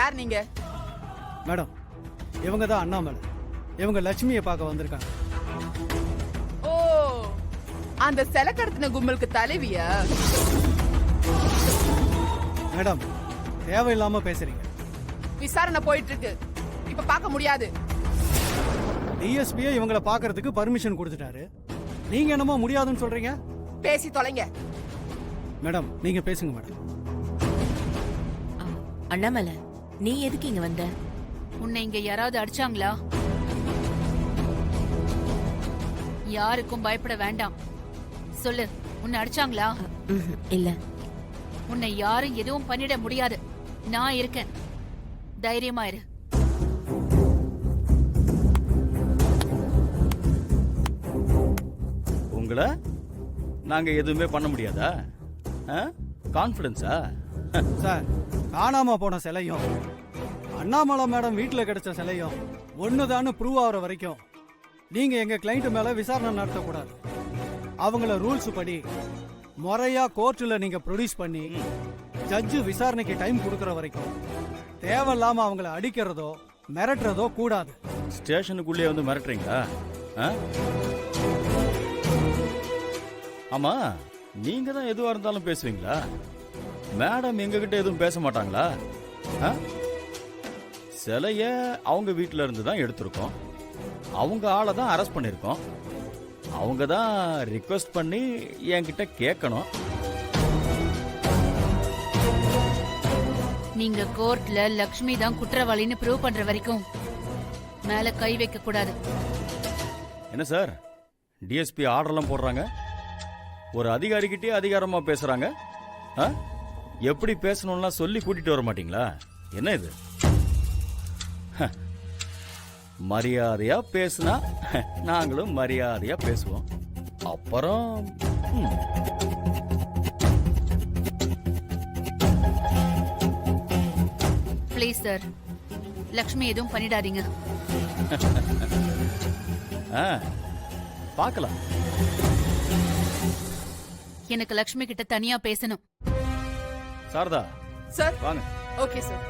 யார் நீங்க? மேடம், இவங்க தான் அண்ணாமலை. இவங்க லட்சுமியை பார்க்க வந்திருக்காங்க. ஓ, அந்த சிலை கடத்தின கும்பலுக்கு தலைவியா? மேடம், தேவையில்லாம பேசுறீங்க. விசாரணை போயிட்டு இருக்கு, இப்ப பார்க்க முடியாது. டிஎஸ்பியே இவங்களை பார்க்கறதுக்கு பர்மிஷன் கொடுத்துட்டாரு. நீங்க என்னமோ முடியாதுன்னு சொல்றீங்க. பேசி தொலைங்க. மேடம், நீங்க பேசுங்க மேடம். அண்ணாமலை, நீ எதுக்கு இங்க வந்த? உன்னை இங்க யாராவது அடிச்சாங்களா? யாருக்கும் பயப்பட வேண்டாம். சொல்லு, உன்னை அடிச்சாங்களா? இல்ல. உன்னை யாரும் எதுவும் பண்ணிட முடியாது. நான் இருக்கேன், தைரியமா இரு. உங்களை நாங்க எதுவுமே பண்ண முடியாதா? கான்ஃபிடன்ஸா? சார், காணாம போன சிலையும் அண்ணாமலை மேடம் வீட்டுல கிடைச்ச சிலையும் ஒண்ணுதான்னு ப்ரூவ் ஆகுற வரைக்கும் நீங்க எங்க கிளைண்ட் மேல விசாரணை நடத்தக்கூடாது. அவங்கள ரூல்ஸ் படி முறையா கோர்ட்ல நீங்க ப்ரொடியூஸ் பண்ணி ஜட்ஜு விசாரணைக்கு டைம் கொடுக்கற வரைக்கும் தேவையில்லாம அவங்கள அடிக்கிறதோ மிரட்டுறதோ கூடாது. ஸ்டேஷனுக்குள்ளே வந்து மிரட்டுறீங்களா? ஆமா, நீங்க தான் எதுவா இருந்தாலும் பேசுவீங்களா? மேடம் எங்ககிட்ட எதுவும் பேச மாட்டாங்களா? சிலைய அவங்க வீட்டில இருந்து தான் எடுத்திருக்கோம். அவங்க ஆளை தான் அரெஸ்ட் பண்ணிருக்கோம். அவங்க தான் ரிக்வெஸ்ட் பண்ணி என்கிட்ட கேட்கணும். நீங்க கோர்ட்ல லக்ஷ்மி தான் குற்றவாளின்னு ப்ரூவ் பண்ற வரைக்கும் மேல கை வைக்க கூடாது. என்ன சார், டிஎஸ்பி ஆர்டர்லாம் போடுறாங்க, ஒரு அதிகாரிகிட்டே அதிகாரமா பேசுறாங்க. எப்படி பேசணும்லாம் சொல்லி கூட்டிட்டு வர மாட்டீங்களா? என்ன இது? மரியாதையா பேசுனா நாங்களும் மரியாதையா பேசுவோம். அப்புறம் ப்ளீஸ் சார், லக்ஷ்மி எதுவும் பண்ணிடாதீங்க. பார்க்கலாம். எனக்கு லக்ஷ்மி கிட்ட தனியா பேசணும். சாரதா சார், வாங்க. Okay sir.